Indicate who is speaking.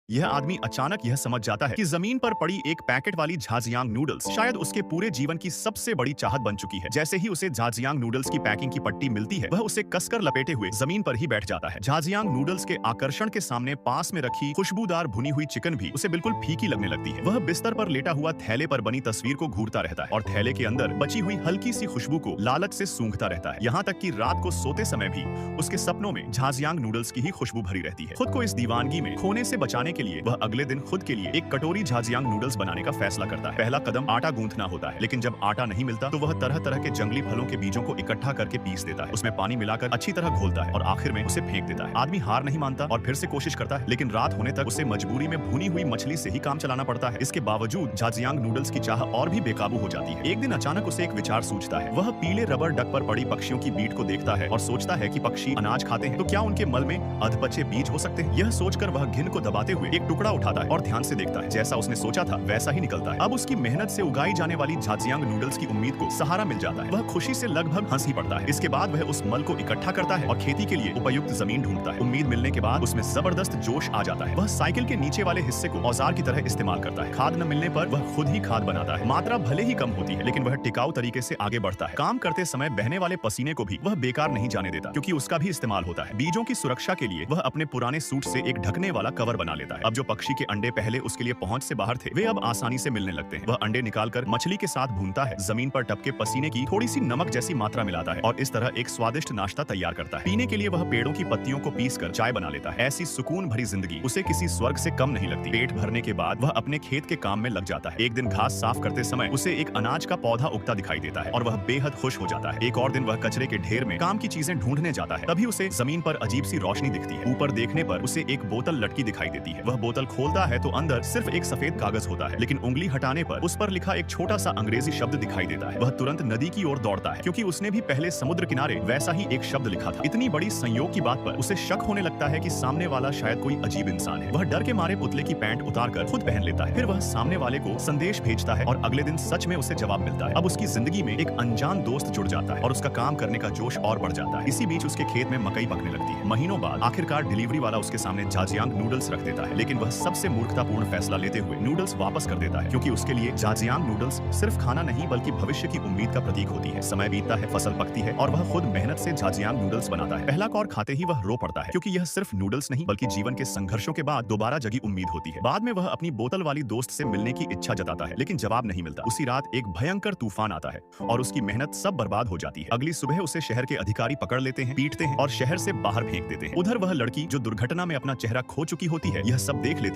Speaker 1: यह आदमी अचानक यह समझ जाता है कि जमीन पर पड़ी एक पैकेट वाली झाजियांग नूडल्स शायद उसके पूरे जीवन की सबसे बड़ी चाहत बन चुकी है। जैसे ही उसे झाजियांग नूडल्स की पैकिंग की पट्टी मिलती है, वह उसे कसकर लपेटे हुए जमीन पर ही बैठ जाता है। झाजियांग नूडल्स के आकर्षण के सामने पास में रखी खुशबूदार भुनी हुई चिकन भी उसे बिल्कुल फीकी लगने लगती है। वह बिस्तर पर लेटा हुआ थैले पर बनी तस्वीर को घूरता रहता है और थैले के अंदर बची हुई हल्की सी खुशबू को लालच से सूंघता रहता है। यहाँ तक कि रात को सोते समय भी उसके सपनों में झाजियांग नूडल्स की ही खुशबू भरी रहती है। खुद को इस दीवानगी में खोने से बचाने के लिए वह अगले दिन खुद के लिए एक कटोरी झाजियांग नूडल्स बनाने का फैसला करता है। पहला कदम आटा गूंथना होता है, लेकिन जब आटा नहीं मिलता तो वह तरह तरह के जंगली फलों के बीजों को इकट्ठा करके पीस देता है, उसमें पानी मिलाकर अच्छी तरह घोलता है और आखिर में उसे फेंक देता है। आदमी हार नहीं मानता और फिर से कोशिश करता है, लेकिन रात होने तक उसे मजबूरी में भुनी हुई मछली से ही काम चलाना पड़ता है। इसके बावजूद झाजियांग नूडल्स की चाह और भी बेकाबू हो जाती है। एक दिन अचानक उसे एक विचार सूझता है। वह पीले रबर डक पर पड़ी पक्षियों की बीट को देखता है और सोचता है कि पक्षी अनाज खाते हैं तो क्या उनके मल में अधपचे बीज हो सकते हैं। यह सोचकर वह घिन को दबाते हुए एक टुकड़ा उठाता है और ध्यान से देखता है। जैसा उसने सोचा था वैसा ही निकलता है। अब उसकी मेहनत से उगाई जाने वाली झाजियांग नूडल्स की उम्मीद को सहारा मिल जाता है। वह खुशी से लगभग हंस ही पड़ता है। इसके बाद वह उस मल को इकट्ठा करता है और खेती के लिए उपयुक्त जमीन ढूंढता है। उम्मीद मिलने के बाद उसमें जबरदस्त जोश आ जाता है। वह साइकिल के नीचे वाले हिस्से को औजार की तरह इस्तेमाल करता है। खाद न मिलने पर वह खुद ही खाद बनाता है। मात्रा भले ही कम होती है, लेकिन वह टिकाऊ तरीके से आगे बढ़ता है। काम करते समय बहने वाले पसीने को भी वह बेकार नहीं जाने देता, क्योंकि उसका भी इस्तेमाल होता है। बीजों की सुरक्षा के लिए वह अपने पुराने सूट से एक ढकने वाला कवर बना लेता है। अब जो पक्षी के अंडे पहले उसके लिए पहुंच से बाहर थे, वे अब आसानी से मिलने लगते हैं। वह अंडे निकालकर मछली के साथ भूनता है, जमीन पर टपके पसीने की थोड़ी सी नमक जैसी मात्रा मिलाता है और इस तरह एक स्वादिष्ट नाश्ता तैयार करता है। पीने के लिए वह पेड़ों की पत्तियों को पीसकर चाय बना लेता है। ऐसी सुकून भरी जिंदगी उसे किसी स्वर्ग से कम नहीं लगती। पेट भरने के बाद वह अपने खेत के काम में लग जाता है। एक दिन घास साफ करते समय उसे एक अनाज का पौधा उगता दिखाई देता है और वह बेहद खुश हो जाता है। एक और दिन वह कचरे के ढेर में काम की चीजें ढूंढने जाता है। तभी उसे जमीन पर अजीब सी रोशनी दिखती है। ऊपर देखने पर उसे एक बोतल लटकी दिखाई देती है। वह बोतल खोलता है तो अंदर सिर्फ एक सफेद कागज होता है, लेकिन उंगली हटाने पर उस पर लिखा एक छोटा सा अंग्रेजी शब्द दिखाई देता है। वह तुरंत नदी की ओर दौड़ता है, क्योंकि उसने भी पहले समुद्र किनारे वैसा ही एक शब्द लिखा था। इतनी बड़ी संयोग की बात पर उसे शक होने लगता है कि सामने वाला शायद कोई अजीब इंसान है। वह डर के मारे पुतले की पैंट उतारकर खुद पहन लेता है। फिर वह सामने वाले को संदेश भेजता है और अगले दिन सच में उसे जवाब मिलता है। अब उसकी जिंदगी में एक अनजान दोस्त जुड़ जाता है और उसका काम करने का जोश और बढ़ जाता है। इसी बीच उसके खेत में मकई पकने लगती है। महीनों बाद आखिरकार डिलीवरी वाला उसके सामने झाजियांग नूडल्स रख देता है, लेकिन वह सबसे मूर्खतापूर्ण फैसला लेते हुए नूडल्स वापस कर देता है, क्योंकि उसके लिए झाजियांग नूडल्स सिर्फ खाना नहीं बल्कि भविष्य की उम्मीद का प्रतीक होती है। समय बीतता है, फसल पकती है और वह खुद मेहनत से झाजियांग नूडल्स बनाता है। पहला कौर खाते ही वह रो पड़ता है, क्योंकि यह सिर्फ नूडल्स नहीं बल्कि जीवन के संघर्षों के बाद दोबारा जगी उम्मीद होती है। बाद में वह अपनी बोतल वाली दोस्त से मिलने की इच्छा जताता है, लेकिन जवाब नहीं मिलता। उसी रात एक भयंकर तूफान आता है और उसकी मेहनत सब बर्बाद हो जाती है। अगली सुबह उसे शहर के अधिकारी पकड़ लेते हैं, पीटते हैं और शहर से बाहर फेंक देते हैं। उधर वह लड़की जो दुर्घटना में अपना चेहरा खो चुकी होती है, यह सब देख लेती